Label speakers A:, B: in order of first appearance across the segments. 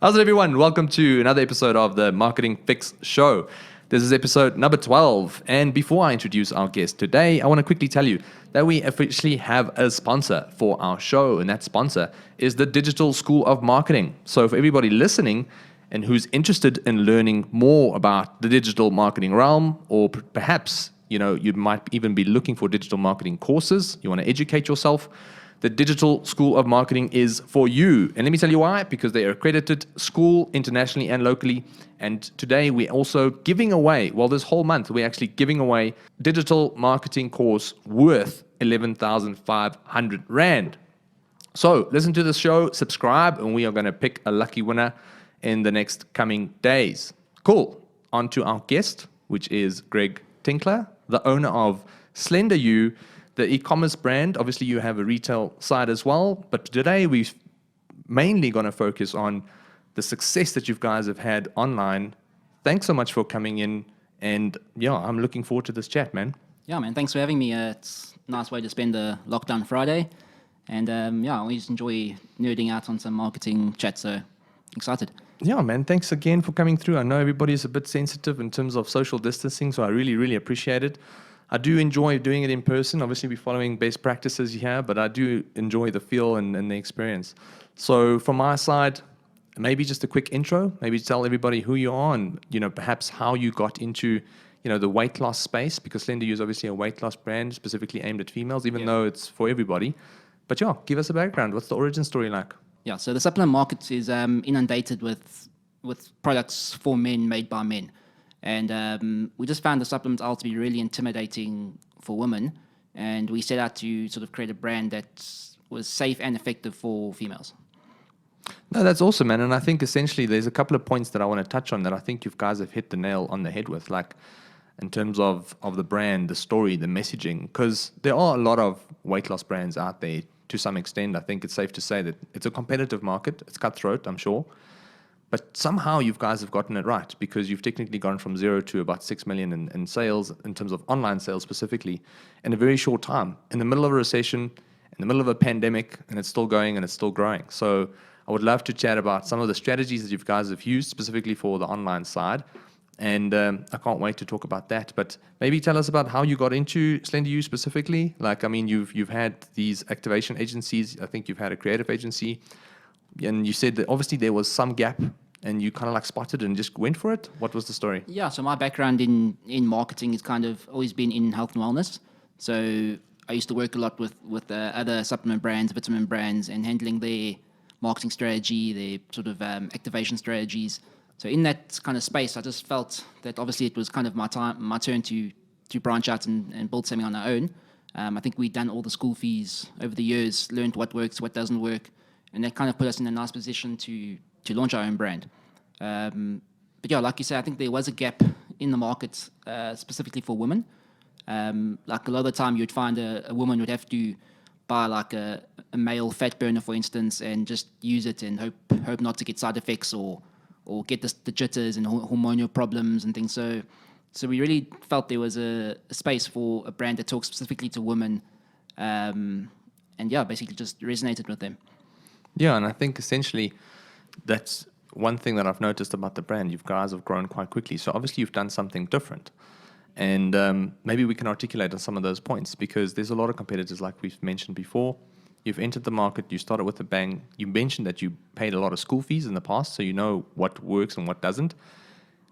A: How's it, everyone? Welcome to another episode of the Marketing Fix Show. This is episode number 12. And before I introduce our guest today, I want to quickly tell you that we officially have a sponsor for our show. And that sponsor is the Digital School of Marketing. So for everybody listening and who's interested in learning more about the digital marketing realm, or perhaps, you might even be looking for digital marketing courses, you want to educate yourself, the Digital School of Marketing is for you. And let me tell you why. Because they are accredited school internationally and locally. And today we're also giving away, this whole month, we're actually giving away digital marketing course worth 11,500 Rand. So listen to the show, subscribe, and we are going to pick a lucky winner in the next coming days. Cool. On to our guest, which is Greg Tinkler, the owner of Slender You, the e-commerce brand. Obviously, you have a retail side as well, but today we're mainly going to focus on the success that you guys have had online. Thanks so much for coming in, and I'm looking forward to this chat, man.
B: Yeah, man, thanks for having me. It's a nice way to spend a lockdown Friday, and I always enjoy nerding out on some marketing chat, so excited.
A: Yeah, man, thanks again for coming through. I know everybody's a bit sensitive in terms of social distancing, so I really, really appreciate it. I do enjoy doing it in person. Obviously, we're following best practices here, but I do enjoy the feel and the experience. So from my side, maybe just a quick intro. Maybe tell everybody who you are and, perhaps how you got into, the weight loss space, because Slender You is obviously a weight loss brand specifically aimed at females, even though it's for everybody. But give us a background. What's the origin story like?
B: Yeah, so the supplement market is inundated with products for men made by men. And we just found the supplements out to be really intimidating for women. And we set out to sort of create a brand that was safe and effective for females.
A: No, that's awesome, man. And I think essentially there's a couple of points that I want to touch on that I think you guys have hit the nail on the head with, like in terms of the brand, the story, the messaging. Because there are a lot of weight loss brands out there to some extent. I think it's safe to say that it's a competitive market. It's cutthroat, I'm sure. But somehow you guys have gotten it right, because you've technically gone from 0 to about 6 million in sales, in terms of online sales specifically, in a very short time, in the middle of a recession, in the middle of a pandemic, and it's still going and it's still growing. So I would love to chat about some of the strategies that you guys have used specifically for the online side. And I can't wait to talk about that. But maybe tell us about how you got into Slender You specifically. You've had these activation agencies. I think you've had a creative agency. And you said that obviously there was some gap and you kind of spotted it and just went for it. What was the story?
B: Yeah, so my background in marketing has kind of always been in health and wellness. So I used to work a lot with other supplement brands, vitamin brands, and handling their marketing strategy, their sort of activation strategies. So in that kind of space, I just felt that obviously it was kind of my turn to branch out and build something on our own. I think we'd done all the school fees over the years, learned what works, what doesn't work, and that kind of put us in a nice position to launch our own brand. But like you say, I think there was a gap in the market specifically for women. Like a lot of the time you'd find a woman would have to buy like a male fat burner, for instance, and just use it and hope not to get side effects or get the jitters and hormonal problems and things. So we really felt there was a space for a brand that talks specifically to women, and basically just resonated with them.
A: Yeah, and I think essentially that's one thing that I've noticed about the brand. You guys have grown quite quickly. So obviously you've done something different. And maybe we can articulate on some of those points, because there's a lot of competitors, like we've mentioned before. You've entered the market. You started with a bang. You mentioned that you paid a lot of school fees in the past, so you know what works and what doesn't.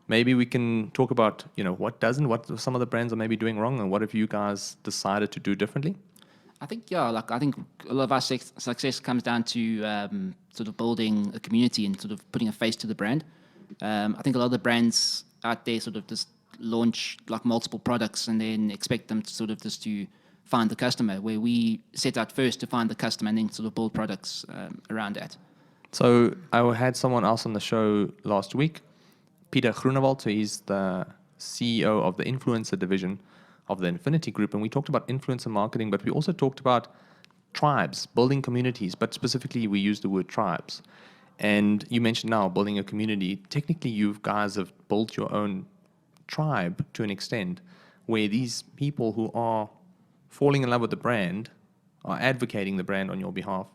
A: Maybe we can talk about, what doesn't, what some of the brands are maybe doing wrong, and what have you guys decided to do differently?
B: I think I think a lot of our success comes down to sort of building a community and sort of putting a face to the brand. I think a lot of the brands out there sort of just launch like multiple products and then expect them to sort of just to find the customer, where we set out first to find the customer and then sort of build products around that.
A: So I had someone else on the show last week, Peter Groenewald. So he's the CEO of the influencer division of the Infinity Group, and we talked about influencer marketing, but we also talked about tribes, building communities, but specifically we used the word tribes. And you mentioned now building a community. Technically, you guys have built your own tribe to an extent, where these people who are falling in love with the brand are advocating the brand on your behalf.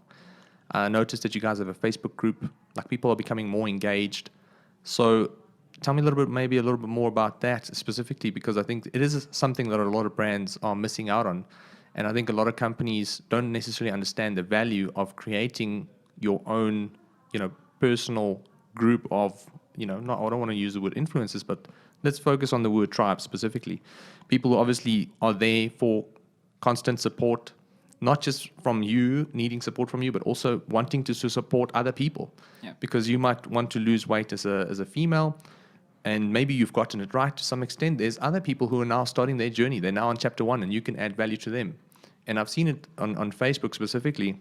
A: I noticed that you guys have a Facebook group Like people are becoming more engaged. So tell me a little bit more about that specifically, because I think it is something that a lot of brands are missing out on. And I think a lot of companies don't necessarily understand the value of creating your own, personal group of, not, I don't want to use the word influencers, but let's focus on the word tribe specifically. People who obviously are there for constant support, not just from you, needing support from you, but also wanting to support other people.
B: Yeah.
A: Because you might want to lose weight as a female, and maybe you've gotten it right to some extent. There's other people who are now starting their journey. They're now on chapter 1, and you can add value to them. And I've seen it on Facebook specifically.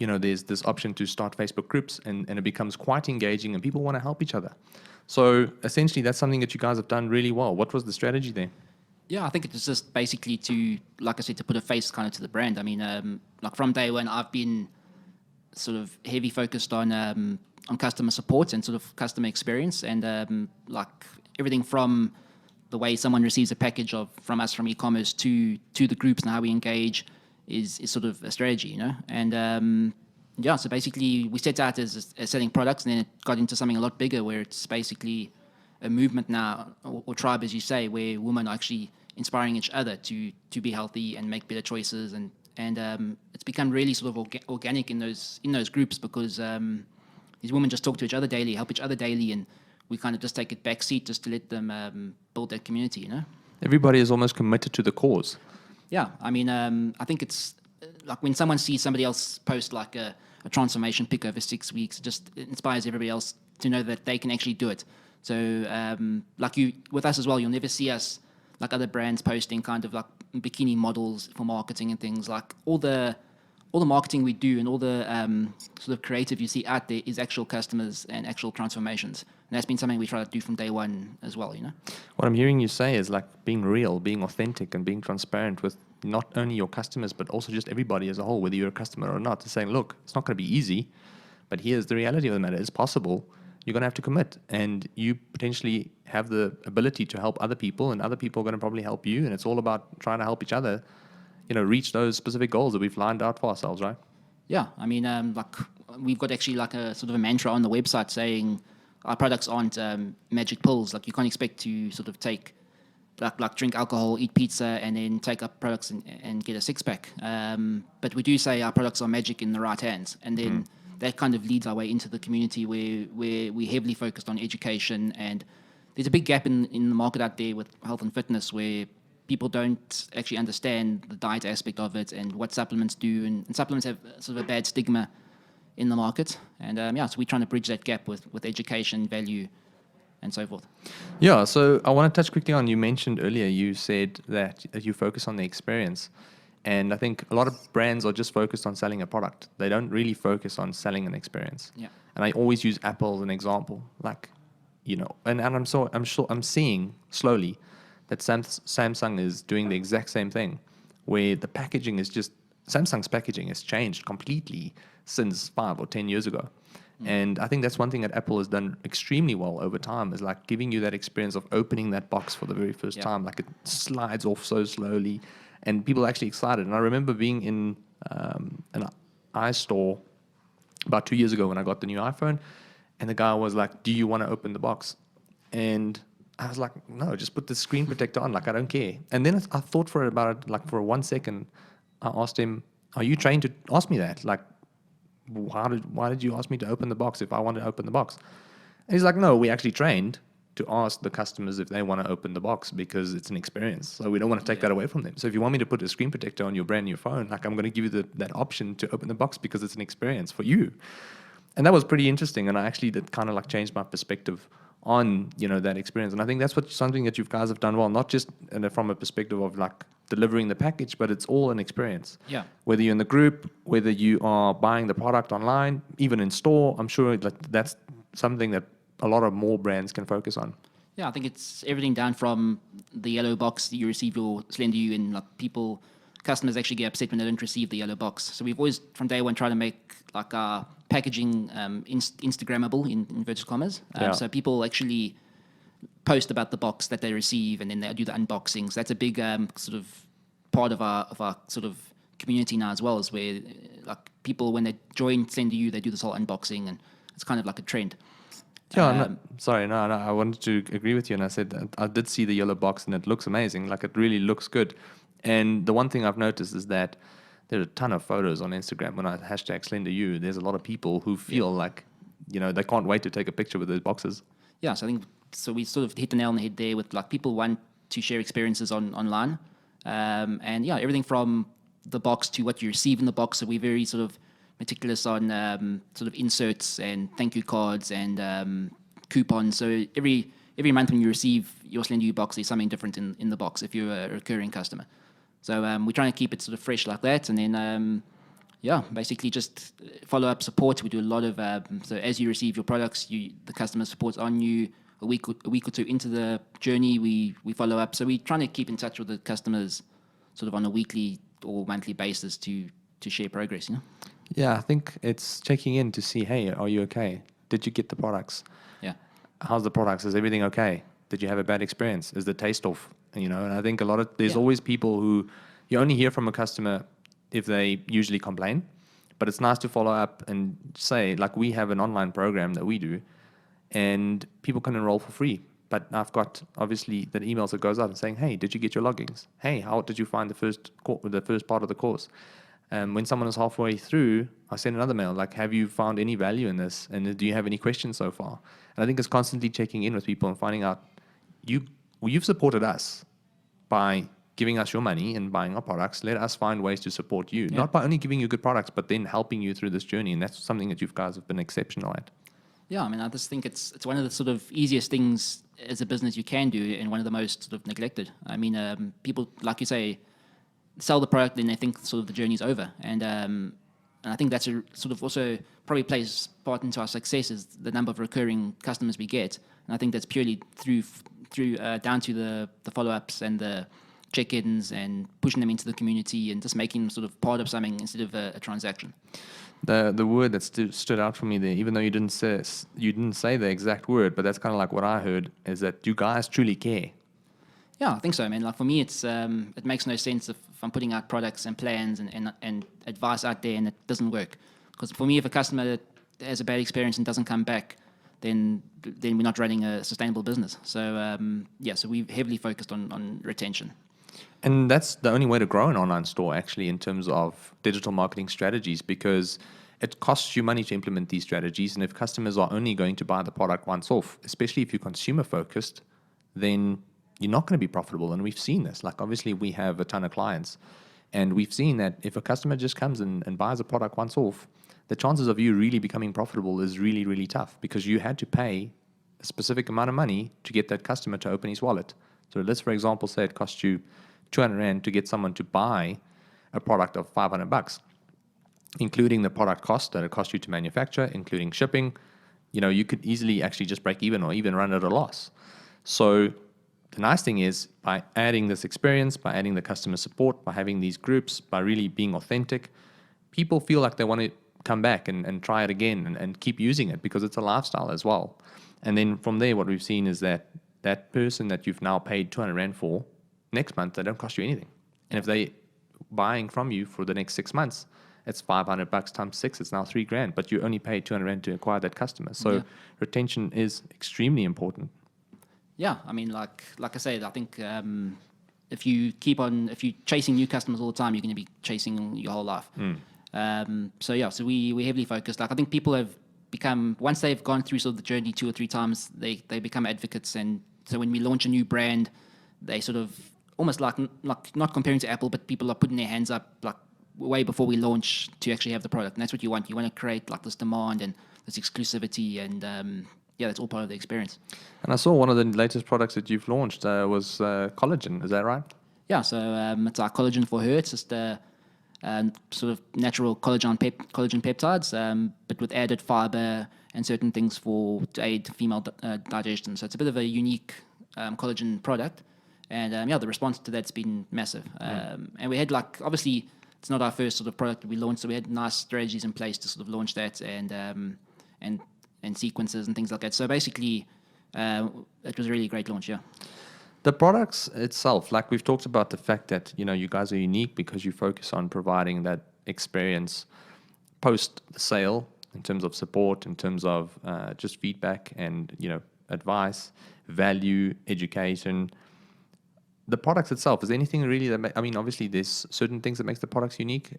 A: There's this option to start Facebook groups, and it becomes quite engaging, and people want to help each other. So essentially, that's something that you guys have done really well. What was the strategy there?
B: Yeah, I think it's just basically to, like I said, to put a face kind of to the brand. I mean, like from day one, I've been sort of heavy focused on customer support and sort of customer experience, and like everything from the way someone receives a package from us from e-commerce to the groups and how we engage is sort of a strategy, And yeah, so basically we set out as selling products, and then it got into something a lot bigger where it's basically a movement now, or tribe, as you say, where women are actually inspiring each other to be healthy and make better choices, and it's become really sort of organic in those groups, because these women just talk to each other daily, help each other daily, and we kind of just take a back seat just to let them build that community,
A: Everybody is almost committed to the cause.
B: Yeah, I mean, I think it's like when someone sees somebody else post like a transformation pick over 6 weeks, it just inspires everybody else to know that they can actually do it. So, like with us as well, you'll never see us like other brands posting kind of like bikini models for marketing and things. Like all the marketing we do and all the sort of creative you see out there is actual customers and actual transformations. And that's been something we try to do from day one as well,
A: What I'm hearing you say is like being real, being authentic, and being transparent with not only your customers, but also just everybody as a whole, whether you're a customer or not, to saying, look, it's not going to be easy, but here's the reality of the matter. It's possible. You're going to have to commit, and you potentially have the ability to help other people, and other people are going to probably help you. And it's all about trying to help each other, reach those specific goals that we've lined out for ourselves, right?
B: Yeah, I mean, like we've got actually like a sort of a mantra on the website saying our products aren't magic pills. Like you can't expect to sort of take like drink alcohol, eat pizza, and then take up products and get a six pack. But we do say our products are magic in the right hands, and then that kind of leads our way into the community where we heavily focused on education. And there's a big gap in the market out there with health and fitness where people don't actually understand the diet aspect of it and what supplements do, and supplements have sort of a bad stigma in the market. And so we're trying to bridge that gap with education, value, and so forth.
A: Yeah, so I want to touch quickly on, you mentioned earlier, you said that you focus on the experience. And I think a lot of brands are just focused on selling a product. They don't really focus on selling an experience.
B: Yeah.
A: And I always use Apple as an example. Like, and I'm seeing slowly that Samsung is doing the exact same thing, where the packaging is just, Samsung's packaging has changed completely since 5 or 10 years ago. And I think that's one thing that Apple has done extremely well over time, is like giving you that experience of opening that box for the very first time. Like it slides off so slowly, and people are actually excited. And I remember being in an iStore about 2 years ago when I got the new iPhone, and the guy was like, "Do you want to open the box?" And I was like, "No, just put the screen protector on. Like I don't care." And then I thought for 1 second, I asked him, "Are you trained to ask me that? Like, why did you ask me to open the box if I wanted to open the box?" And he's like, "No, we actually trained to ask the customers if they want to open the box because it's an experience. So we don't want to take that away from them. So if you want me to put a screen protector on your brand new phone, like I'm going to give you that option to open the box because it's an experience for you." And that was pretty interesting. And I actually did kind of like change my perspective on, that experience. And I think that's something that you guys have done well, not just from a perspective of like delivering the package, but it's all an experience.
B: Yeah.
A: Whether you're in the group, whether you are buying the product online, even in store, I'm sure that's something that a lot of more brands can focus on.
B: Yeah, I think it's everything down from the yellow box that you receive your Slender You, and like customers actually get upset when they don't receive the yellow box. So we've always, from day one, tried to make like our packaging Instagrammable in inverted commas. So people actually post about the box that they receive, and then they do the unboxings. That's a big sort of part of our sort of community now as well, is where like people, when they join Slender You, they do this whole unboxing, and it's kind of like a trend.
A: Yeah, no, I wanted to agree with you, and I said that I did see the yellow box, and it looks amazing. Like, it really looks good. And the one thing I've noticed is that there are a ton of photos on Instagram. When I hashtag Slender You, there's a lot of people who feel like, they can't wait to take a picture with those boxes.
B: Yeah, so I think so. We sort of hit the nail on the head there with like people want to share experiences online, and yeah, everything from the box to what you receive in the box. So we're very sort of meticulous on sort of inserts and thank you cards and coupons. So every month when you receive your Slender You box, there's something different in the box if you're a recurring customer. So we're trying to keep it sort of fresh like that, and then basically just follow up support. We do a lot of so as you receive your products, the customer support's on you. A week or two into the journey, we follow up. So we're trying to keep in touch with the customers, sort of on a weekly or monthly basis to share progress.
A: Yeah, I think it's checking in to see, hey, are you okay? Did you get the products?
B: Yeah.
A: How's the products? Is everything okay? Did you have a bad experience? Is the taste off? And I think there's always people who you only hear from a customer if they usually complain, but it's nice to follow up and say, like, we have an online program that we do, and people can enroll for free. But I've got obviously that emails that goes out and saying, hey, did you get your logins? Hey, how did you find the first part of the course? When someone is halfway through, I send another mail like, have you found any value in this? And do you have any questions so far? And I think it's constantly checking in with people and finding out, you've supported us by giving us your money and buying our products. Let us find ways to support you, not by only giving you good products, but then helping you through this journey. And that's something that you guys have been exceptional at.
B: Yeah, I mean, I just think it's one of the sort of easiest things as a business you can do, and one of the most sort of neglected. I mean, people, like you say, sell the product, then they think sort of the journey's over, and I think that's a sort of also probably plays part into our success is the number of recurring customers we get, and I think that's purely through down to the follow-ups and the check-ins and pushing them into the community and just making them sort of part of something instead of a transaction.
A: The word that stood out for me there, even though you didn't say the exact word, but that's kind of like what I heard, is that you guys truly care.
B: Yeah, I think so, man. Like for me, it makes no sense if I'm putting out products and plans and advice out there and it doesn't work. Because for me, if a customer has a bad experience and doesn't come back, then we're not running a sustainable business. So so we've heavily focused on retention.
A: And that's the only way to grow an online store, actually, in terms of digital marketing strategies, because it costs you money to implement these strategies. And if customers are only going to buy the product once off, especially if you're consumer focused, then you're not going to be profitable. And we've seen this. Like, obviously, we have a ton of clients, and we've seen that if a customer just comes and buys a product once off, the chances of you really becoming profitable is really, really tough, because you had to pay a specific amount of money to get that customer to open his wallet. So let's, for example, say it costs you 200 Rand to get someone to buy a product of 500 bucks, including the product cost that it cost you to manufacture, including shipping. You could easily actually just break even or even run at a loss. So the nice thing is, by adding this experience, by adding the customer support, by having these groups, by really being authentic, people feel like they want to come back and try it again and keep using it, because it's a lifestyle as well. And then from there, what we've seen is that person that you've now paid 200 Rand for, next month, they don't cost you anything. And if they buying from you for the next 6 months, it's 500 bucks times 6, it's now 3 grand, but you only paid 200 Rand to acquire that customer. So retention is extremely important.
B: Yeah, I mean, like I said, I think if you're chasing new customers all the time, you're going to be chasing your whole life. So we heavily focused. Like, I think people have become, once they've gone through sort of the journey 2 or 3 times, they become advocates. And so when we launch a new brand, they sort of almost like not comparing to Apple, but people are putting their hands up like way before we launch to actually have the product. And that's what you want. You want to create like this demand and this exclusivity, and that's all part of the experience.
A: And I saw one of the latest products that you've launched was collagen. Is that right?
B: Yeah, so it's our collagen for her. It's just sort of natural collagen peptides, but with added fiber and certain things to aid female digestion. So it's a bit of a unique collagen product. And the response to that's been massive. And we had, like, obviously it's not our first sort of product that we launched, so we had nice strategies in place to sort of launch that and sequences and things like that. So basically, it was a really great launch. Yeah.
A: The products itself, like we've talked about the fact that you guys are unique because you focus on providing that experience post the sale, in terms of support, in terms of just feedback and, advice, value, education. The products itself, is there anything really that, obviously there's certain things that makes the products unique.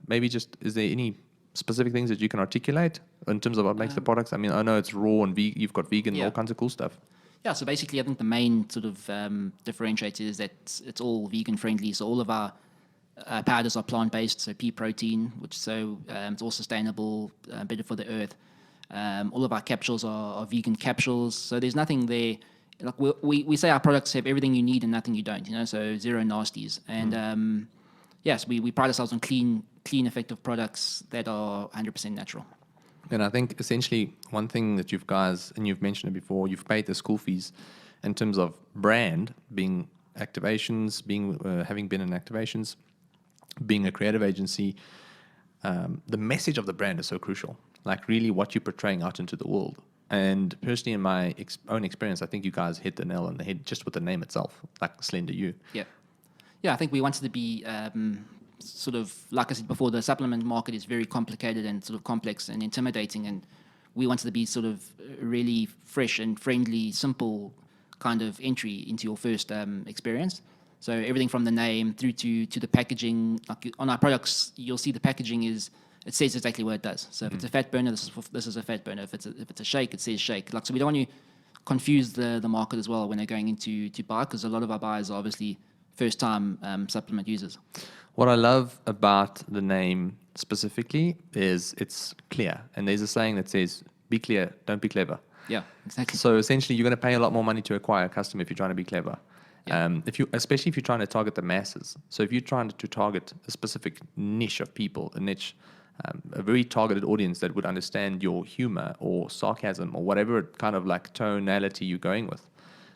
A: Maybe just, is there any specific things that you can articulate in terms of what makes the products? I know it's raw and you've got vegan and all kinds of cool stuff.
B: Yeah, so basically I think the main sort of differentiator is that it's all vegan friendly. So all of our powders are plant-based, so pea protein, it's all sustainable, better for the earth. All of our capsules are vegan capsules, so there's nothing there. Like we say our products have everything you need and nothing you don't, so zero nasties. And yes, we pride ourselves on clean, effective products that are 100% natural.
A: And I think essentially one thing that you've mentioned it before, you've paid the school fees in terms of brand, being activations, having been in activations, being a creative agency. The message of the brand is so crucial, like really what you're portraying out into the world. And personally, in my own experience, I think you guys hit the nail on the head just with the name itself, like Slender You.
B: Yeah. I think we wanted to be sort of, like I said before, the supplement market is very complicated and sort of complex and intimidating, and we wanted to be sort of really fresh and friendly, simple kind of entry into your first experience. So everything from the name through to the packaging. Like on our products, you'll see the packaging it says exactly what it does. So if it's a fat burner, this is a fat burner. If it's a shake, it says shake. So we don't want to confuse the market as well when they're going into buy, because a lot of our buyers are obviously first time supplement users.
A: What I love about the name specifically is it's clear, and there's a saying that says, "Be clear, don't be clever."
B: Yeah, exactly.
A: So essentially, you're going to pay a lot more money to acquire a customer if you're trying to be clever. Yeah. Especially if you're trying to target the masses. So if you're trying to target a specific niche of people, a very targeted audience that would understand your humor or sarcasm or whatever kind of like tonality you're going with,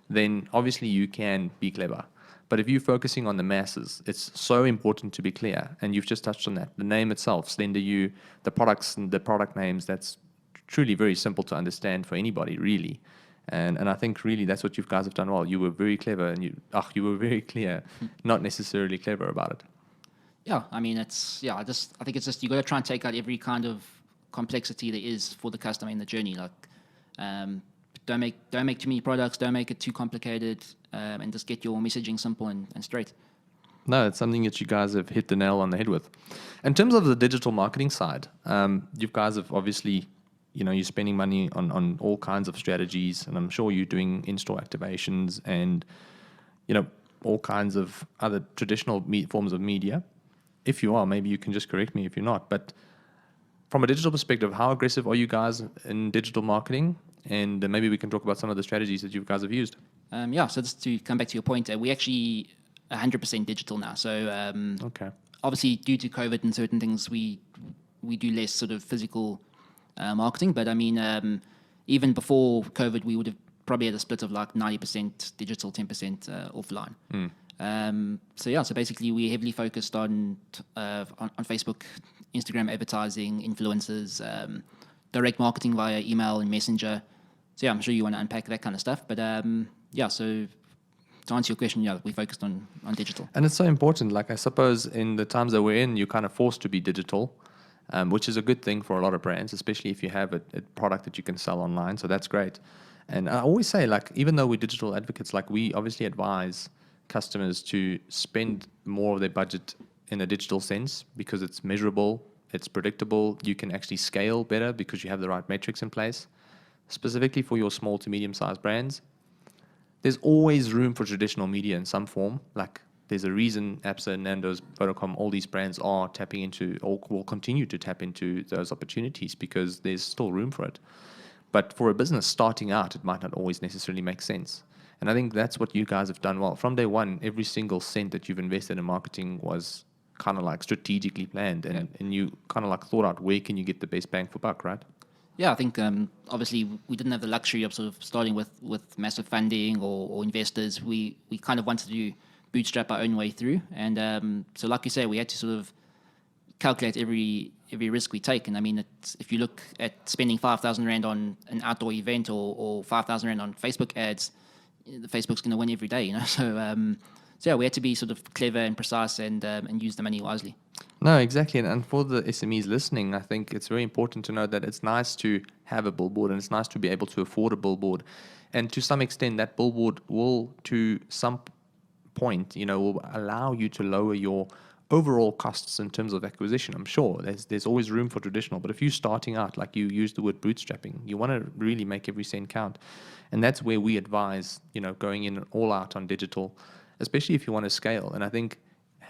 A: then obviously you can be clever. But if you're focusing on the masses, it's so important to be clear. And you've just touched on that. The name itself, Slender You, the products and the product names, that's truly very simple to understand for anybody, really. And I think really that's what you guys have done well. You were very clever and you were very clear, not necessarily clever about it.
B: Yeah, I think it's just, you got to try and take out every kind of complexity there is for the customer in the journey. Like, don't make too many products, don't make it too complicated, and just get your messaging simple and straight.
A: No, it's something that you guys have hit the nail on the head with. In terms of the digital marketing side, you guys have obviously, you're spending money on all kinds of strategies, and I'm sure you're doing in-store activations and, all kinds of other traditional forms of media. If you are, maybe you can just correct me if you're not. But from a digital perspective, how aggressive are you guys in digital marketing? And maybe we can talk about some of the strategies that you guys have used.
B: So just to come back to your point, we actually 100% digital now. So
A: okay.
B: Obviously, due to COVID and certain things, we do less sort of physical marketing. But even before COVID, we would have probably had a split of like 90% digital, 10% offline. So basically we're heavily focused on Facebook, Instagram advertising, influencers, direct marketing via email and messenger. So I'm sure you want to unpack that kind of stuff. But so to answer your question, we focused on digital.
A: And it's so important. Like I suppose in the times that we're in, you're kind of forced to be digital, which is a good thing for a lot of brands, especially if you have a product that you can sell online. So that's great. And I always say, like, even though we're digital advocates, like we obviously advise customers to spend more of their budget in a digital sense because it's measurable, it's predictable, you can actually scale better because you have the right metrics in place. Specifically for your small to medium-sized brands, there's always room for traditional media in some form. Like there's a reason Absa, Nando's, Vodacom, all these brands are tapping into or will continue to tap into those opportunities because there's still room for it. But for a business starting out, it might not always necessarily make sense. And I think that's what you guys have done well. From day one, every single cent that you've invested in marketing was kind of like strategically planned, and you kind of like thought out where can you get the best bang for buck, right?
B: Yeah, I think obviously we didn't have the luxury of sort of starting with massive funding or investors. We kind of wanted to bootstrap our own way through. And so like you say, we had to sort of calculate every risk we take. And if you look at spending 5,000 Rand on an outdoor event or 5,000 Rand on Facebook ads, the Facebook's going to win every day, So we had to be sort of clever and precise and use the money wisely.
A: No, exactly. And for the SMEs listening, I think it's very important to know that it's nice to have a billboard and it's nice to be able to afford a billboard. And to some extent, that billboard will, to some point, will allow you to lower your overall costs in terms of acquisition. I'm sure there's always room for traditional, but if you're starting out, like you use the word bootstrapping, you want to really make every cent count. And that's where we advise, going in all out on digital, especially if you want to scale. And I think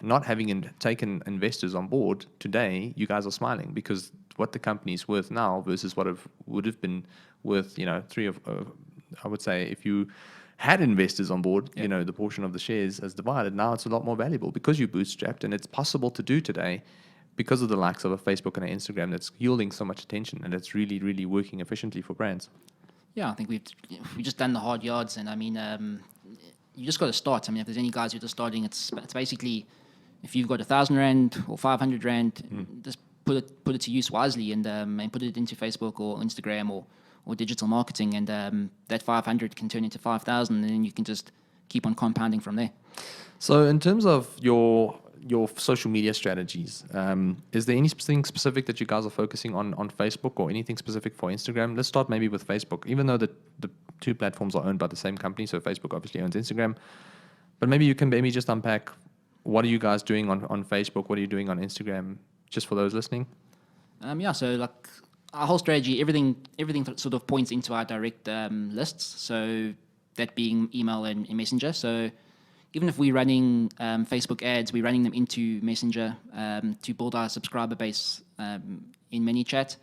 A: not having taken investors on board today, you guys are smiling because what the company is worth now versus what it would have been worth, I would say if you had investors on board, the portion of the shares as divided, now it's a lot more valuable because you bootstrapped, and it's possible to do today because of the likes of a Facebook and an Instagram that's yielding so much attention, and it's really, really working efficiently for brands.
B: Yeah, I think we've just done the hard yards, and I mean, you just got to start. I mean, if there's any guys who are just starting, it's basically if you've got 1,000 rand or 500 rand, just put it to use wisely and put it into Facebook or Instagram or digital marketing, and that 500 can turn into 5,000, and then you can just keep on compounding from there.
A: So, in terms of your social media strategies, is there anything specific that you guys are focusing on Facebook or anything specific for Instagram? Let's start maybe with Facebook, even though the two platforms are owned by the same company. So Facebook obviously owns Instagram, but maybe you can just unpack what are you guys doing on Facebook? What are you doing on Instagram? Just for those listening.
B: So like our whole strategy, everything sort of points into our direct lists. So that being email and Messenger. So even if we're running Facebook ads, we're running them into Messenger to build our subscriber base in ManyChat.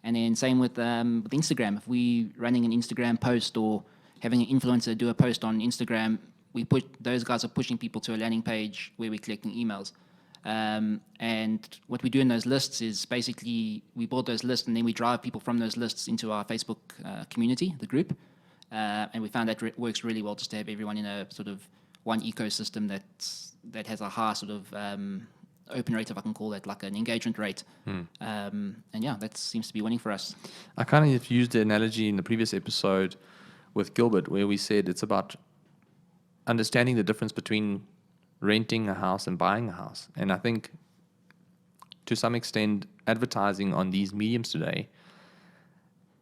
B: And then same with Instagram. If we're running an Instagram post or having an influencer do a post on Instagram, those guys are pushing people to a landing page where we're collecting emails. And what we do in those lists is basically we build those lists and then we drive people from those lists into our Facebook community, the group. And we found that works really well just to have everyone in a sort of one ecosystem that has a high sort of open rate, if I can call it, like an engagement rate. And yeah, that seems to be winning for us.
A: I kind of used the analogy in the previous episode with Gilbert where we said it's about understanding the difference between renting a house and buying a house. And I think to some extent, advertising on these mediums today,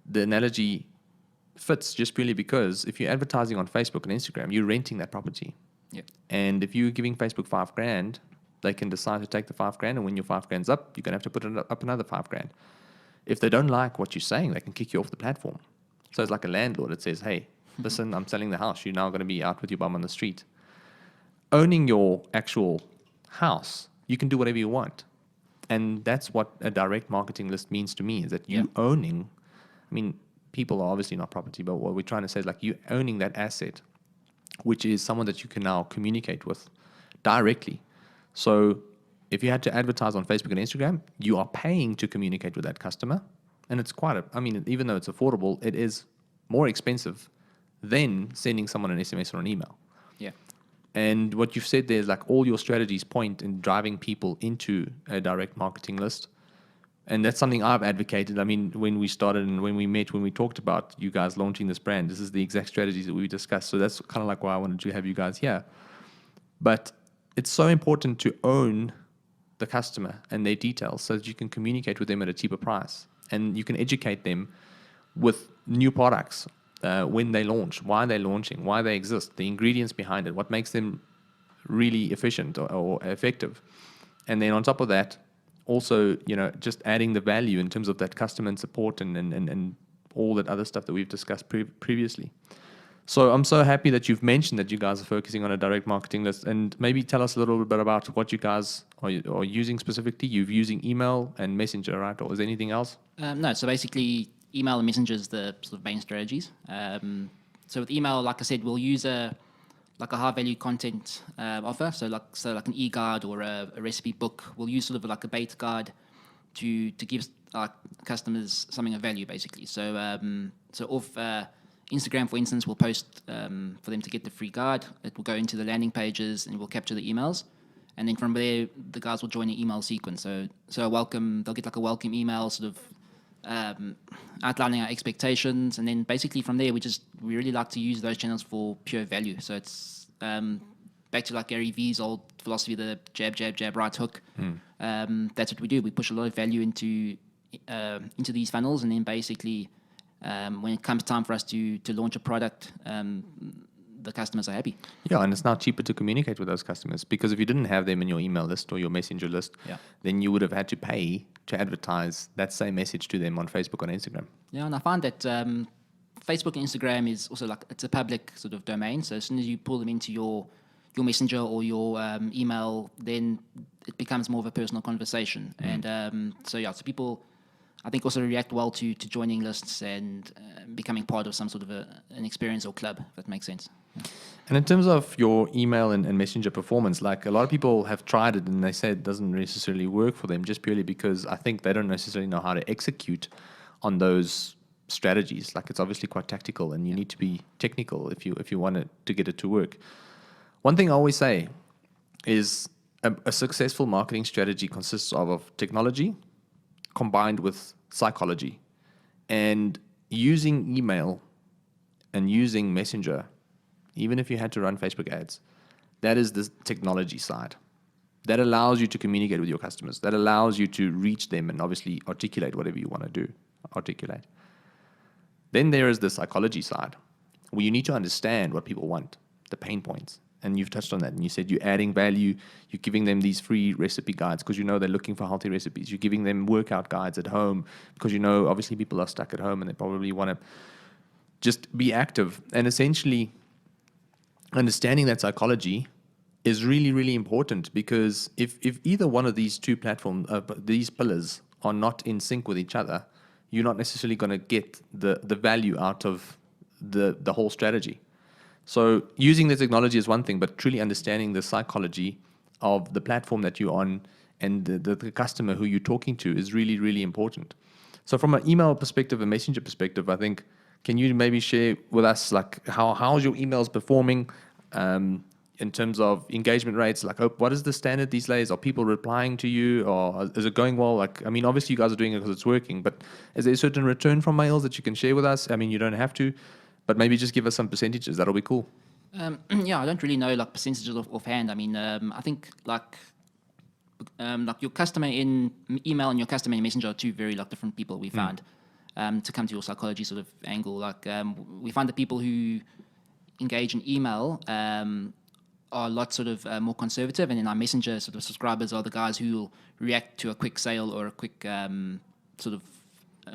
A: the analogy fits just purely because if you're advertising on Facebook and Instagram, you're renting that property.
B: Yeah.
A: And if you're giving Facebook $5,000, they can decide to take the $5,000, and when your $5,000's up, you're going to have to put it up another $5,000. If they don't like what you're saying, they can kick you off the platform. So it's like a landlord that says, hey, listen, I'm selling the house. You're now going to be out with your bum on the street. Owning your actual house, you can do whatever you want. And that's what a direct marketing list means to me, is that you owning, I mean, people are obviously not property, but what we're trying to say is like you owning that asset, which is someone that you can now communicate with directly. So if you had to advertise on Facebook and Instagram, you are paying to communicate with that customer. And it's even though it's affordable, it is more expensive than sending someone an SMS or an email.
B: Yeah.
A: And what you've said there is like all your strategies point in driving people into a direct marketing list. And that's something I've advocated. I mean, when we started and when we met, when we talked about you guys launching this brand, this is the exact strategies that we discussed. So that's kind of like why I wanted to have you guys here. But it's so important to own the customer and their details so that you can communicate with them at a cheaper price. And you can educate them with new products. When they launch, why they're launching, why they exist, the ingredients behind it, what makes them really efficient or effective. And then on top of that, also, just adding the value in terms of that customer and support and all that other stuff that we've discussed previously. So I'm so happy that you've mentioned that you guys are focusing on a direct marketing list, and maybe tell us a little bit about what you guys are using specifically. You're using email and Messenger, right? Or is there anything else?
B: No, so basically email and Messenger is the sort of main strategies. So with email, like I said, we'll use a high value content offer. So like an e-guide or a recipe book. We'll use sort of like a bait guide to give our customers something of value, basically. So off Instagram, for instance, we'll post for them to get the free guide. It will go into the landing pages and we'll capture the emails. And then from there, the guys will join an email sequence. So they'll get like a welcome email, sort of outlining our expectations, and then basically from there we really like to use those channels for pure value. So it's back to like Gary V's old philosophy, the jab, jab, jab, right hook. That's what we do. We push a lot of value into these funnels, and then basically, when it comes time for us to launch a product, the customers are happy.
A: Yeah, and it's now cheaper to communicate with those customers, because if you didn't have them in your email list or your messenger list, then you would have had to pay to advertise that same message to them on Facebook or Instagram.
B: Yeah, and I find that Facebook and Instagram is also like, it's a public sort of domain. So as soon as you pull them into your messenger or your email, then it becomes more of a personal conversation. And so people, I think, also react well to joining lists and becoming part of some sort of an experience or club, if that makes sense.
A: And in terms of your email and messenger performance, like a lot of people have tried it and they say it doesn't necessarily work for them, just purely because I think they don't necessarily know how to execute on those strategies. Like, it's obviously quite tactical, and you need to be technical if you want it to get it to work. One thing I always say is a successful marketing strategy consists of technology combined with psychology. And using email and using messenger, even if you had to run Facebook ads, that is the technology side. That allows you to communicate with your customers. That allows you to reach them and obviously articulate whatever you want to articulate. Then there is the psychology side, where you need to understand what people want, the pain points. And you've touched on that. And you said you're adding value. You're giving them these free recipe guides because you know they're looking for healthy recipes. You're giving them workout guides at home because you know obviously people are stuck at home and they probably want to just be active. And essentially, understanding that psychology is really, really important, because if either one of these two platforms, these pillars, are not in sync with each other, you're not necessarily going to get the value out of the whole strategy. So using the technology is one thing, but truly understanding the psychology of the platform that you're on and the customer who you're talking to is really, really important. So from an email perspective, a messenger perspective, I think, can you maybe share with us, like, how's your emails performing in terms of engagement rates? Like, what is the standard these days? Are people replying to you, or is it going well? Like, I mean, obviously you guys are doing it because it's working, but is there a certain return from mails that you can share with us? I mean, you don't have to, but maybe just give us some percentages. That'll be cool.
B: I don't really know like percentages offhand. I mean, I think like your customer in email and your customer in messenger are two very like different people. We found to come to your psychology sort of angle. Like we find the people who engage in email are a lot sort of more conservative, and then our messenger sort of subscribers are the guys who will react to a quick sale or a quick sort of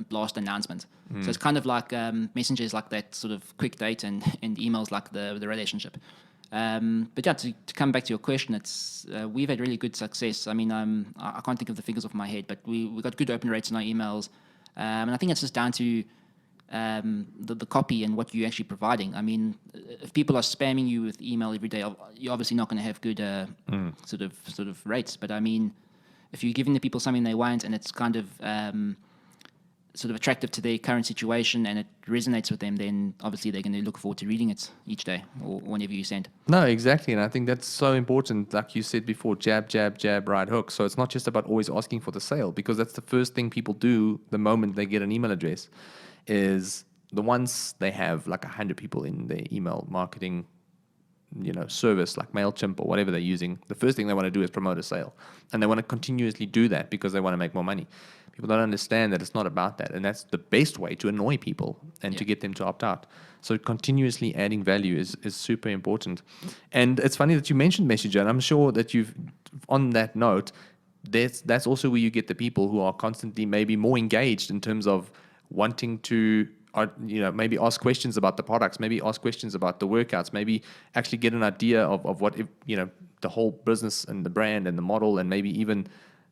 B: blast announcement. So it's kind of like messenger is like that sort of quick date, and emails like the relationship. But yeah, to come back to your question, it's we've had really good success. I mean, I can't think of the figures off my head, but we got good open rates in our emails, and I think it's just down to the copy and what you're actually providing. I mean, if people are spamming you with email every day, you're obviously not going to have good sort of rates. But I mean, if you're giving the people something they want and it's kind of sort of attractive to their current situation and it resonates with them, then obviously they're going to look forward to reading it each day or whenever you send.
A: No, exactly. And I think that's so important. Like you said before, jab, jab, jab, right hook. So it's not just about always asking for the sale, because that's the first thing people do the moment they get an email address. Is the ones they have like 100 people in their email marketing, service like MailChimp or whatever they're using, the first thing they want to do is promote a sale. And they want to continuously do that because they want to make more money. People don't understand that it's not about that. And that's the best way to annoy people and to get them to opt out. So continuously adding value is super important. And it's funny that you mentioned Messenger, and I'm sure that on that note, that's also where you get the people who are constantly maybe more engaged in terms of wanting to maybe ask questions about the products, maybe ask questions about the workouts, maybe actually get an idea of what the whole business and the brand and the model and maybe even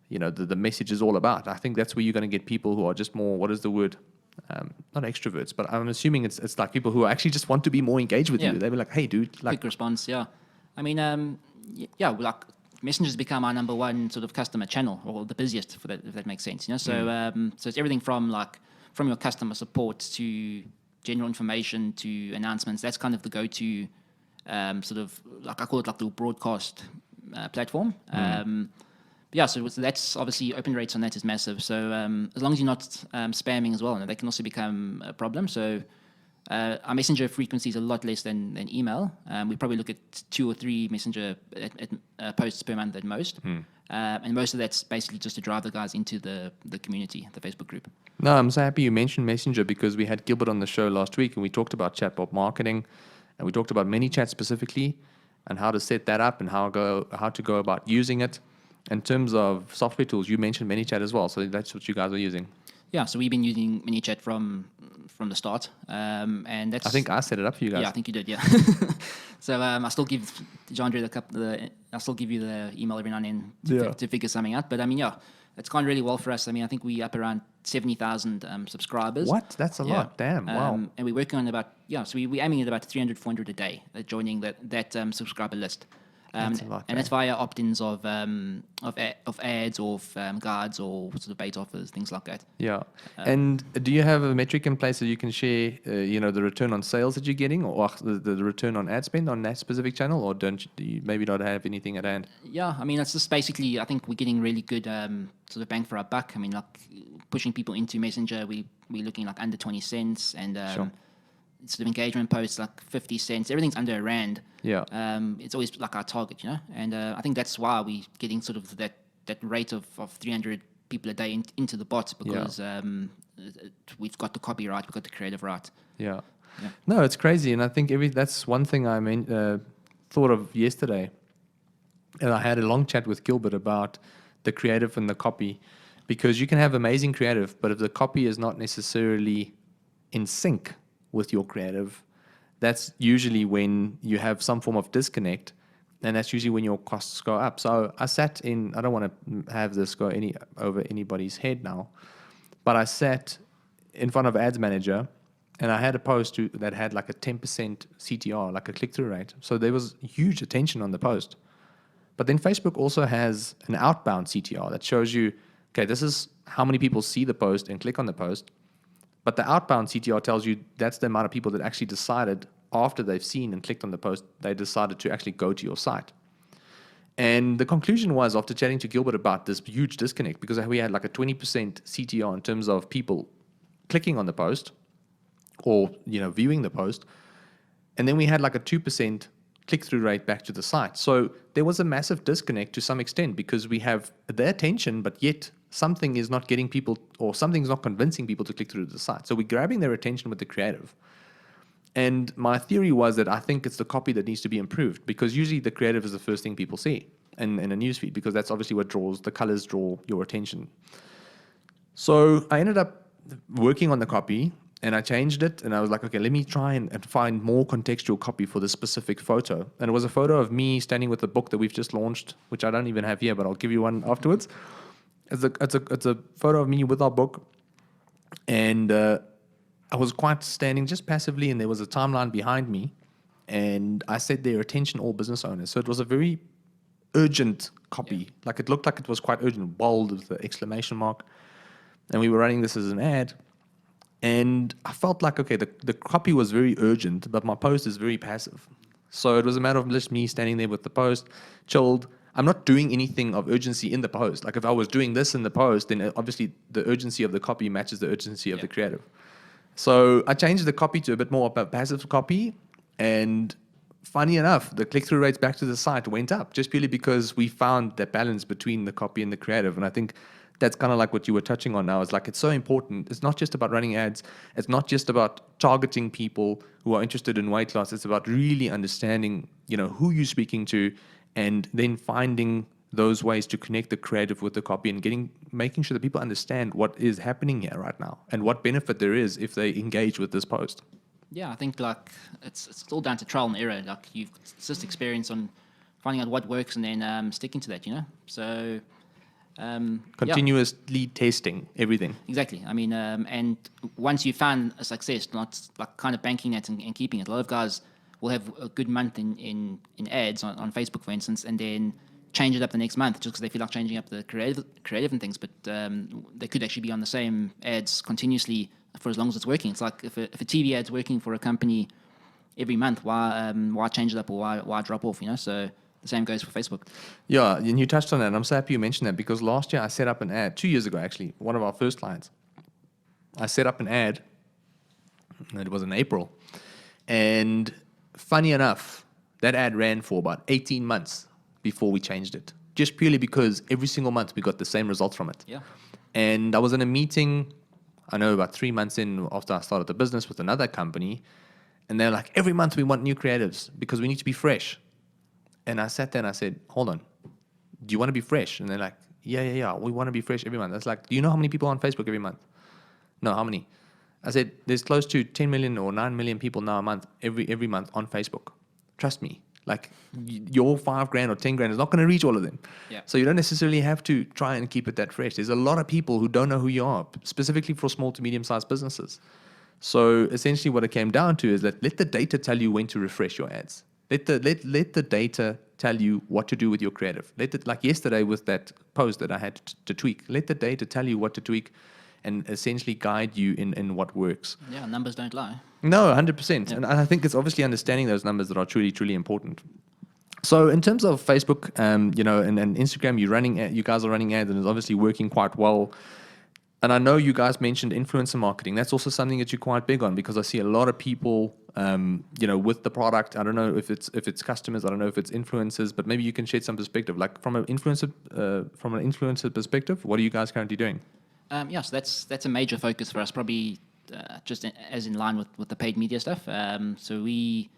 A: the message is all about. I think that's where you're going to get people who are just more, what is the word? Not extroverts, but I'm assuming it's like people who actually just want to be more engaged with you. They'll be like, hey, dude. Like,
B: quick response, yeah. I mean, like Messenger's become our number one sort of customer channel, or the busiest, if that makes sense. So it's everything from your customer support to general information to announcements. That's kind of the go-to sort of, like I call it like the broadcast platform. So that's obviously open rates on that is massive. So as long as you're not spamming as well, they can also become a problem. So Our messenger frequency is a lot less than email. We probably look at 2 or 3 messenger posts per month at most. And most of that's basically just to drive the guys into the community, the Facebook group.
A: No, I'm so happy you mentioned Messenger because we had Gilbert on the show last week and we talked about chatbot marketing and we talked about ManyChat specifically and how to set that up and how to go about using it. In terms of software tools, you mentioned ManyChat as well, so that's what you guys are using.
B: Yeah, so we've been using ManyChat from the start, and that's.
A: I think I set it up for you guys.
B: Yeah, I think you did. Yeah. So I still give Jandre I still give you the email every now and then to figure something out. But I mean, yeah, it's gone really well for us. I mean, I think we're up around 70,000 subscribers.
A: What? That's a lot. Damn. Wow.
B: And we're working on so we're aiming at about 300, 400 a day joining that subscriber list.
A: That's a lot,
B: and that's via opt-ins of ads or guides or sort of bait offers, things like that.
A: Yeah. And do you have a metric in place that you can share, the return on sales that you're getting or the return on ad spend on that specific channel, or do you maybe not have anything at hand?
B: Yeah, I mean, it's just basically, I think we're getting really good sort of bang for our buck. I mean, like pushing people into Messenger, we're looking like under 20 cents and
A: Sure.
B: sort of engagement posts like 50 cents. Everything's under a rand.
A: Yeah.
B: It's always like our target, and I think that's why we're getting sort of that rate of 300 people a day into the bots because we've got the copy right, we've got the creative right.
A: Yeah. No, it's crazy, and I think that's one thing I thought of yesterday, and I had a long chat with Gilbert about the creative and the copy, because you can have amazing creative, but if the copy is not necessarily in sync with your creative, that's usually when you have some form of disconnect, and that's usually when your costs go up. So I sat in, I don't want to have this go over anybody's head now, but I sat in front of Ads Manager and I had a post that had like a 10% CTR, like a click-through rate. So there was huge attention on the post. But then Facebook also has an outbound CTR that shows you, okay, this is how many people see the post and click on the post. But the outbound CTR tells you that's the amount of people that actually decided after they've seen and clicked on the post, they decided to actually go to your site. And the conclusion was, after chatting to Gilbert about this huge disconnect, because we had like a 20% CTR in terms of people clicking on the post or viewing the post, and then we had like a 2% click-through rate back to the site. So there was a massive disconnect to some extent because we have their attention, but yet something is not getting people, or something's not convincing people to click through to the site. So we're grabbing their attention with the creative. And my theory was that I think it's the copy that needs to be improved, because usually the creative is the first thing people see in a newsfeed, because that's obviously what the colors draw your attention. So I ended up working on the copy and I changed it, and I was like, okay, let me try and find more contextual copy for this specific photo. And it was a photo of me standing with a book that we've just launched, which I don't even have here, but I'll give you one afterwards. It's a photo of me with our book, and I was quite standing just passively, and there was a timeline behind me, and I said there, attention all business owners. So it was a very urgent copy. Yeah. Like it looked like it was quite urgent, bold with the exclamation mark. And we were running this as an ad. And I felt like, okay, the copy was very urgent, but my post is very passive. So it was a matter of just me standing there with the post, chilled. I'm not doing anything of urgency in the post. Like if I was doing this in the post, then obviously the urgency of the copy matches the urgency of the creative. So I changed the copy to a bit more of a passive copy. And funny enough, the click-through rates back to the site went up just purely because we found that balance between the copy and the creative. And I think that's kind of like what you were touching on now. It's like, it's so important. It's not just about running ads. It's not just about targeting people who are interested in weight loss. It's about really understanding, who you're speaking to, and then finding those ways to connect the creative with the copy and making sure that people understand what is happening here right now and what benefit there is if they engage with this post.
B: Yeah, I think like it's all down to trial and error. Like you've just experience on finding out what works and then sticking to that, So
A: continuously testing everything.
B: Exactly. I mean, and once you found a success, not like kind of banking it and keeping it. A lot of guys will have a good month in ads on Facebook, for instance, and then change it up the next month just because they feel like changing up the creative and things. But they could actually be on the same ads continuously for as long as it's working. It's like if a TV ad's working for a company every month, why change it up, or why drop off? So the same goes for Facebook.
A: Yeah, and you touched on that, and I'm so happy you mentioned that, because last year I set up an ad, 2 years ago actually, one of our first clients. I set up an ad, And it was in April. And funny enough, that ad ran for about 18 months before we changed it. Just purely because every single month we got the same results from it.
B: Yeah.
A: And I was in a meeting, I know about 3 months in after I started the business with another company. And they're like, every month we want new creatives because we need to be fresh. And I sat there and I said, hold on, do you want to be fresh? And they're like, yeah, we want to be fresh every month. I was like, do you know how many people are on Facebook every month? No, how many? I said, there's close to 10 million or 9 million people now a month, every month on Facebook. Trust me. Like your $5,000 or $10,000 is not going to reach all of them.
B: Yeah.
A: So you don't necessarily have to try and keep it that fresh. There's a lot of people who don't know who you are, specifically for small to medium-sized businesses. So essentially what it came down to is that let the data tell you when to refresh your ads. Let the data tell you what to do with your creative. Like yesterday with that post that I had to tweak, let the data tell you what to tweak and essentially guide you in what works.
B: Yeah, numbers don't lie.
A: No, 100%. And I think it's obviously understanding those numbers that are truly, truly important. So in terms of Facebook, and Instagram, you guys are running ads and it's obviously working quite well. And I know you guys mentioned influencer marketing. That's also something that you're quite big on because I see a lot of people, with the product. I don't know if it's customers. I don't know if it's influencers, but maybe you can shed some perspective. Like from an influencer perspective, what are you guys currently doing?
B: So that's a major focus for us, probably just as in line with the paid media stuff. So we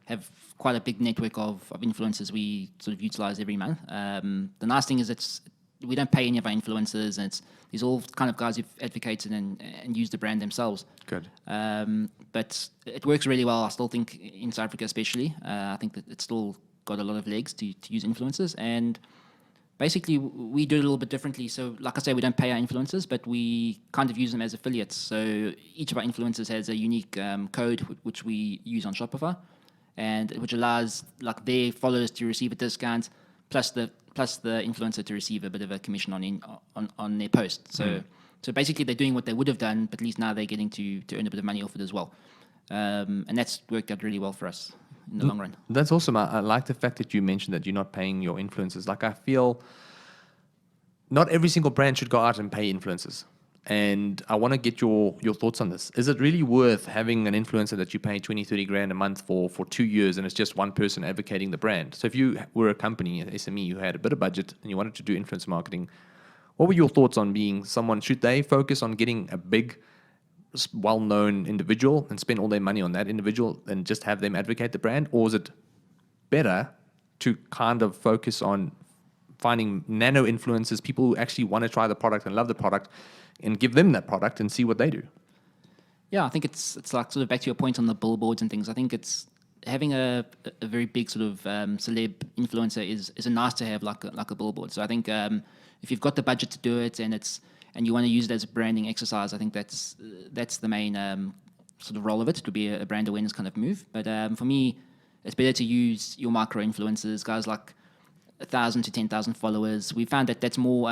B: have quite a big network of influencers we sort of utilize every month. The nice thing is we don't pay any of our influencers, and these all kind of guys who've advocated and used the brand themselves.
A: Good.
B: But it works really well. I still think in South Africa especially, I think that it's still got a lot of legs to use influencers. And basically, we do it a little bit differently. So like I say, we don't pay our influencers, but we kind of use them as affiliates. So each of our influencers has a unique code which we use on Shopify, and which allows like their followers to receive a discount plus the influencer to receive a bit of a commission on their post. So basically they're doing what they would have done, but at least now they're getting to earn a bit of money off it as well. And that's worked out really well for us in the long run.
A: That's awesome. I like the fact that you mentioned that you're not paying your influencers. Like I feel not every single brand should go out and pay influencers. And I want to get your thoughts on this. Is it really worth having an influencer that you pay 20, 30 grand a month for 2 years and it's just one person advocating the brand? So if you were a company, an SME, who had a bit of budget and you wanted to do influencer marketing, what were your thoughts on being someone? Should they focus on getting a big, well-known individual and spend all their money on that individual and just have them advocate the brand? Or is it better to kind of focus on finding nano influencers, people who actually want to try the product and love the product, and give them that product and see what they do?
B: Yeah, I think it's like sort of back to your point on the billboards and things. I think it's having a very big sort of celeb influencer is a nice to have like a billboard. So I think if you've got the budget to do it and you want to use it as a branding exercise, I think that's the main sort of role of it. It would be a brand awareness kind of move. But for me, it's better to use your micro influencers, guys like 1,000 to 10,000 followers. We found that that's more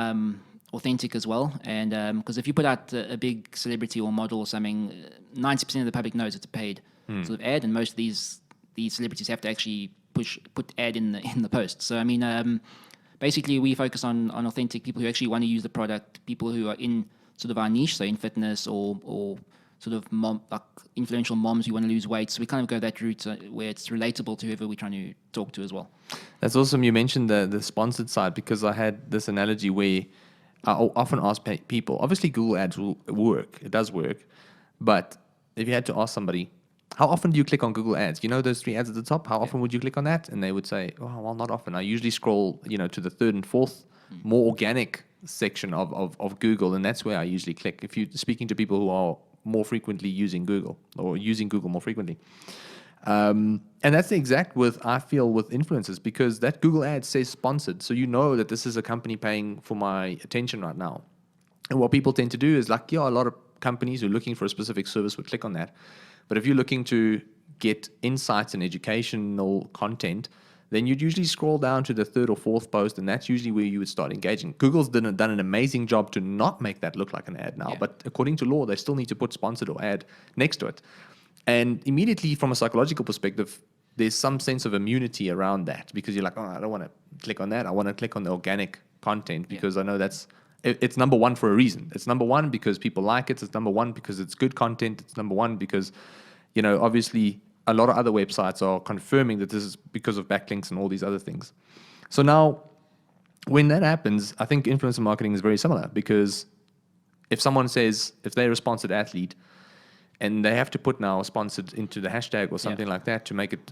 B: authentic as well, and because if you put out a big celebrity or model or something, 90% of the public knows it's a paid sort of ad, and most of these celebrities have to actually put ad in the post. So I mean, basically we focus on authentic people who actually want to use the product, people who are in sort of our niche, so in fitness or sort of like influential moms who want to lose weight. So we kind of go that route where it's relatable to whoever we're trying to talk to as well. That's
A: awesome. You mentioned the sponsored side, because I had this analogy where I often ask people, obviously Google ads will work. It does work. But if you had to ask somebody, how often do you click on Google ads? You know those 3 ads at the top? How often would you click on that? And they would say, oh, well, not often. I usually scroll, to the 3rd and 4th, more organic section of Google. And that's where I usually click. If you're speaking to people who are more frequently using Google or using Google more frequently. And that's the exact I feel with influencers, because that Google ad says sponsored. So you know that this is a company paying for my attention right now. And what people tend to do is a lot of companies who are looking for a specific service would click on that. But if you're looking to get insights and educational content, then you'd usually scroll down to the 3rd or 4th post, and that's usually where you would start engaging. Google's done an amazing job to not make that look like an ad now, but according to law, they still need to put sponsored or ad next to it. And immediately, from a psychological perspective, there's some sense of immunity around that, because you're like, oh, I don't want to click on that. I want to click on the organic content, because I know that's it's number one for a reason. It's number one because people like it. It's number one because it's good content. It's number one because, obviously a lot of other websites are confirming that this is because of backlinks and all these other things. So now, when that happens, I think influencer marketing is very similar, because if they're a sponsored athlete and they have to put now sponsored into the hashtag or something like that to make it,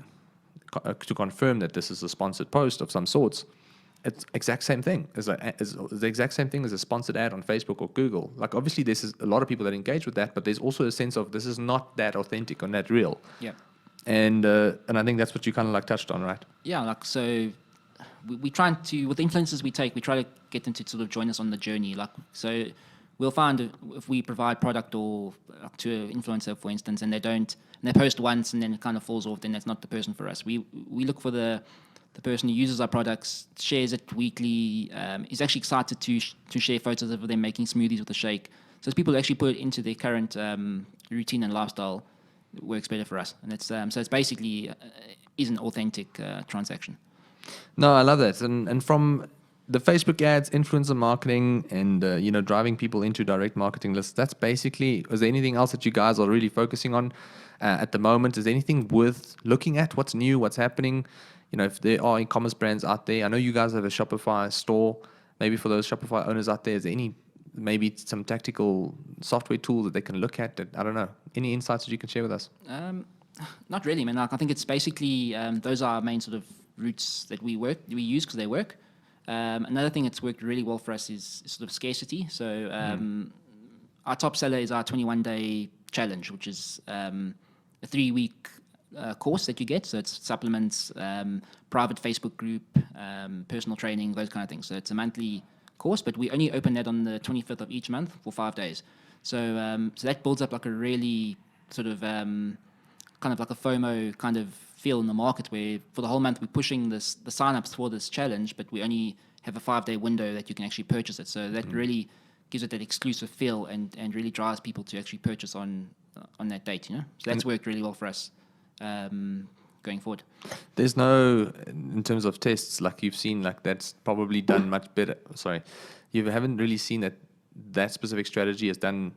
A: to confirm that this is a sponsored post of some sorts, it's exact same thing as the exact same thing as a sponsored ad on Facebook or Google. Like, obviously there's a lot of people that engage with that, but there's also a sense of this is not that authentic or that real.
B: Yeah.
A: And I think that's what you kind of like touched on, right?
B: Yeah, like, so we try to, with the influencers we try to get them to sort of join us on the journey. Like, so we'll find if we provide product or to an influencer, for instance, and they post once and then it kind of falls off, then that's not the person for us. We look for the person who uses our products, shares it weekly, is actually excited to share photos of them making smoothies with a shake. So as people actually put it into their current routine and lifestyle, it works better for us. And it's so it's basically is an authentic transaction.
A: No, I love that. And from the Facebook ads, influencer marketing, and driving people into direct marketing lists, that's basically. Is there anything else that you guys are really focusing on at the moment? Is there anything worth looking at? What's new? What's happening? If there are e-commerce brands out there, I know you guys have a Shopify store. Maybe for those Shopify owners out there, is there maybe some tactical software tools that they can look at? I don't know. Any insights that you can share with us?
B: Not really, man. Like, I think it's basically those are our main sort of routes that we use because they work. Another thing that's worked really well for us is sort of scarcity. So our top seller is our 21-day challenge, which is a 3-week course that you get. So it's supplements, private Facebook group, personal training, those kind of things. So it's a monthly course, but we only open that on the 25th of each month for 5 days. So so that builds up like a really sort of kind of like a FOMO kind of feel in the market, where for the whole month we're pushing the sign-ups for this challenge, but we only have a 5-day window that you can actually purchase it. So that really gives it that exclusive feel and really drives people to actually purchase on that date. So that's worked really well for us going forward.
A: There's no, in terms of tests, like you've seen, like that's probably done much better. Sorry, you haven't really seen that specific strategy has done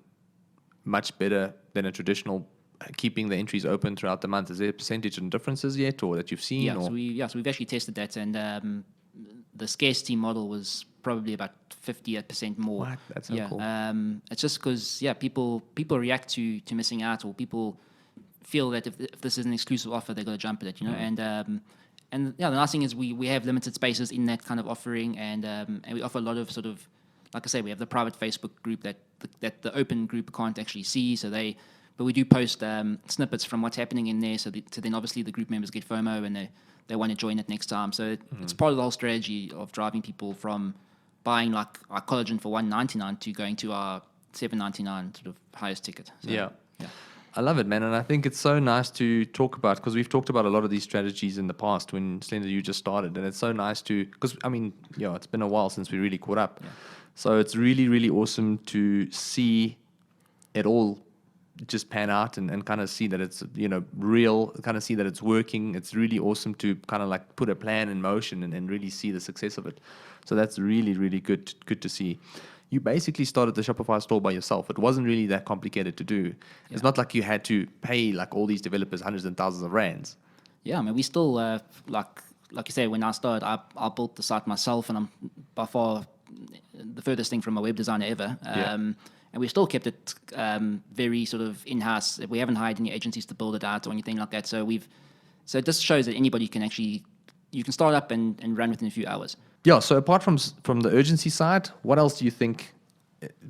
A: much better than a traditional keeping the entries open throughout the month. Is there a percentage and differences yet, or that you've seen?
B: Yeah, so we've actually tested that, and the scarcity model was probably about 50% more.
A: What? That's so cool.
B: It's just because people react to missing out, or people feel that if this is an exclusive offer, they're going to jump at it, And the nice thing is we have limited spaces in that kind of offering, and we offer a lot of sort of, like I say, we have the private Facebook group that the open group can't actually see. But we do post snippets from what's happening in there, so then obviously the group members get FOMO and they want to join it next time. So it's part of the whole strategy of driving people from buying like our collagen for $1.99 to going to our $7.99 sort of highest ticket. So,
A: yeah. I love it, man. And I think it's so nice to talk about, because we've talked about a lot of these strategies in the past when Slender You just started. And it's so nice because, it's been a while since we really caught up. Yeah. So it's really, really awesome to see it all just pan out and kind of see that it's, real, kind of see that it's working. It's really awesome to kind of like put a plan in motion and really see the success of it. So that's really, really good to see. You basically started the Shopify store by yourself. It wasn't really that complicated to do. Yeah. It's not like you had to pay like all these developers hundreds and thousands of rands.
B: Yeah, I mean, we still, like you say, when I started, I built the site myself, and I'm by far the furthest thing from a web designer ever. And we still kept it very sort of in-house. We haven't hired any agencies to build it out or anything like that. So it just shows that anybody can actually, you can start up and run within a few hours.
A: Yeah, so apart from the urgency side, what else do you think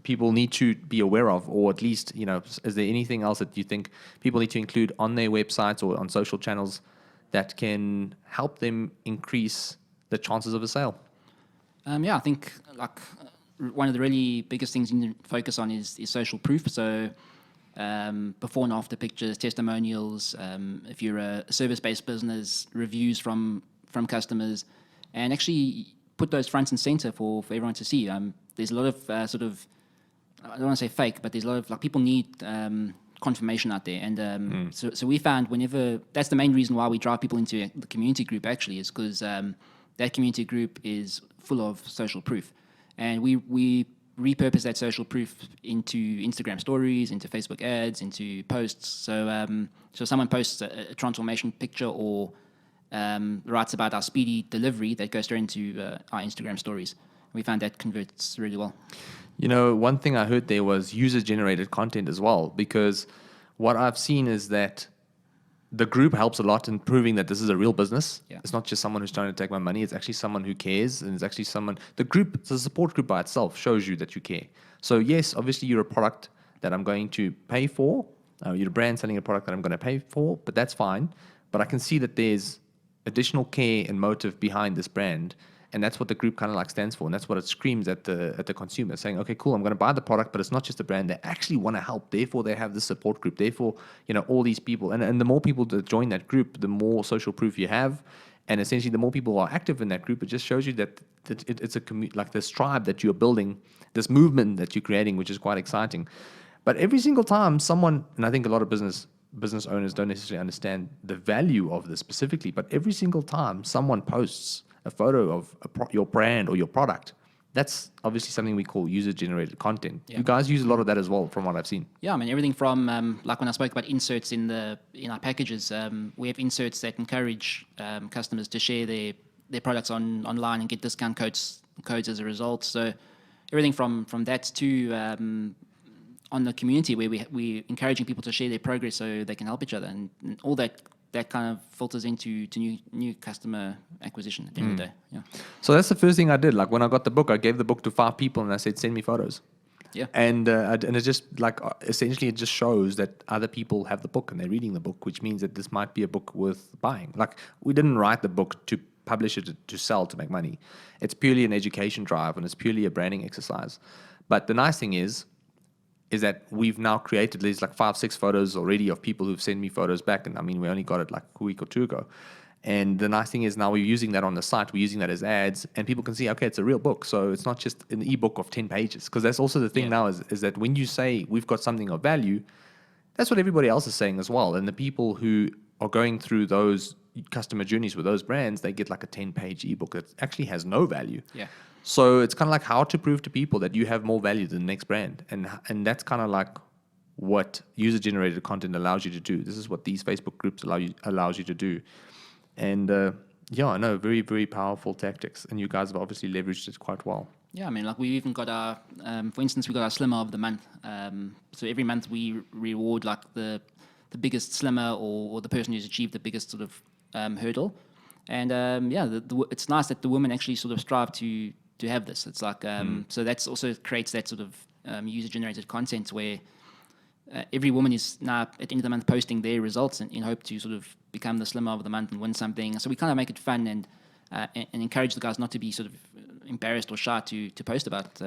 A: people need to be aware of? Or at least, is there anything else that you think people need to include on their websites or on social channels that can help them increase the chances of a sale?
B: I think like one of the really biggest things you need to focus on is social proof. So before and after pictures, testimonials, if you're a service-based business, reviews from customers, and actually put those front and center for everyone to see. There's a lot of sort of, I don't want to say fake, but there's a lot of like people need confirmation out there. And so we found that's the main reason why we drive people into the community group actually, is because that community group is full of social proof. And we repurpose that social proof into Instagram stories, into Facebook ads, into posts. So someone posts a transformation picture or writes about our speedy delivery that goes straight into our Instagram stories. We found that converts really well.
A: You know, one thing I heard there was user-generated content as well, because what I've seen is that the group helps a lot in proving that this is a real business.
B: Yeah.
A: It's not just someone who's trying to take my money. It's actually someone who cares, and it's actually someone. The support group by itself shows you that you care. So yes, obviously you're a product that I'm going to pay for. You're a brand selling a product that I'm going to pay for, but that's fine. But I can see that there's additional care and motive behind this brand. And that's what the group kind of like stands for, and that's what it screams at the consumer, saying, okay, cool, I'm going to buy the product, but it's not just a brand. They actually want to help. Therefore, they have the support group. Therefore, all these people, and the more people that join that group, the more social proof you have, and essentially the more people are active in that group. It just shows you that it's a like this tribe that you're building, this movement that you're creating, which is quite exciting. But every single time someone, and I think a lot of business owners don't necessarily understand the value of this specifically, but every single time someone posts a photo of your brand or your product, that's obviously something we call user-generated content.
B: Yeah.
A: You guys use a lot of that as well, from what I've seen.
B: Yeah, I mean, everything from like when I spoke about inserts in our packages, we have inserts that encourage customers to share their products online and get discount codes as a result. So everything from that to on the community where we're encouraging people to share their progress so they can help each other, and all that kind of filters into new customer acquisition at the end of the day. Yeah.
A: So that's the first thing I did. Like when I got the book, I gave the book to 5 people and I said, send me photos.
B: Yeah.
A: And it's just like, essentially it just shows that other people have the book and they're reading the book, which means that this might be a book worth buying. Like, we didn't write the book to publish it to sell, to make money. It's purely an education drive and it's purely a branding exercise. But the nice thing is that we've now created, there's like 5-6 photos already of people who've sent me photos back. And I mean, we only got it like a week or 2 ago. And the nice thing is now we're using that on the site. We're using that as ads, and people can see, okay, it's a real book. So it's not just an ebook of 10 pages. Because that's also the thing now is that when you say we've got something of value, that's what everybody else is saying as well. And the people who are going through those customer journeys with those brands, they get like a 10-page ebook that actually has no value.
B: Yeah.
A: So it's kind of like how to prove to people that you have more value than the next brand. And that's kind of like what user-generated content allows you to do. This is what these Facebook groups allows you to do. And I know, very, very powerful tactics. And you guys have obviously leveraged it quite well.
B: Yeah, I mean, like we even got our, for instance, we got our Slimmer of the Month. So every month we reward like the biggest slimmer or the person who's achieved the biggest sort of hurdle. And it's nice that the women actually sort of strive to have this. It's like, so that's also creates that sort of user-generated content where every woman is now at the end of the month posting their results in hope to sort of become the Slimmer of the Month and win something. So we kind of make it fun and encourage the guys not to be sort of embarrassed or shy to post about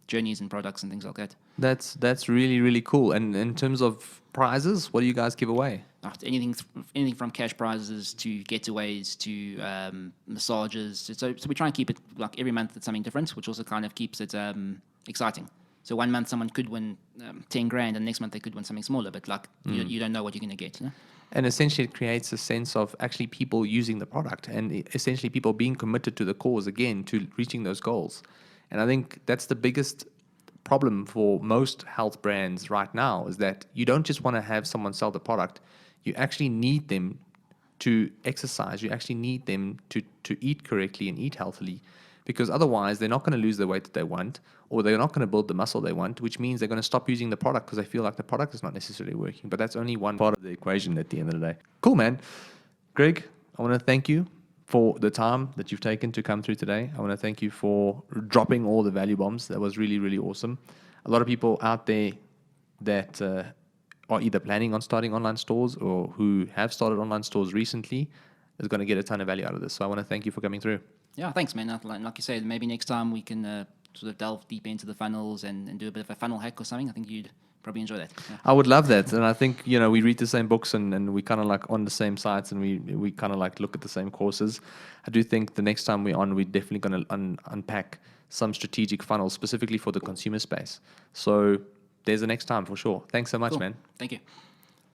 B: journeys and products and things like that.
A: That's really, really cool. And in terms of prizes, what do you guys give away?
B: Anything from cash prizes to getaways to massages. So we try and keep it like every month it's something different, which also kind of keeps it exciting. So one month someone could win 10 grand, and next month they could win something smaller. But like you don't know what you're going to get. You know?
A: And essentially, it creates a sense of actually people using the product, and essentially people being committed to the cause again, to reaching those goals. And I think that's the biggest problem for most health brands right now, is that you don't just want to have someone sell the product. You actually need them to exercise. You actually need them to eat correctly and eat healthily, because otherwise they're not going to lose the weight that they want, or they're not going to build the muscle they want, which means they're going to stop using the product because they feel like the product is not necessarily working. But that's only one part of the equation at the end of the day. Cool, man. Greg, I want to thank you for the time that you've taken to come through today. I want to thank you for dropping all the value bombs. That was really, really awesome. A lot of people out there that are either planning on starting online stores or who have started online stores recently is going to get a ton of value out of this. So I want to thank you for coming through.
B: Yeah, thanks, man. Like you said, maybe next time we can sort of delve deep into the funnels and do a bit of a funnel hack or something. I think you'd probably enjoy that. Yeah.
A: I would love that. And I think, we read the same books and we kind of like on the same sites, and we kind of like look at the same courses. I do think the next time we're on, we're definitely going to unpack some strategic funnels specifically for the consumer space. So there's the next time for sure. Thanks so much,
B: Cool.
A: man.
B: Thank you.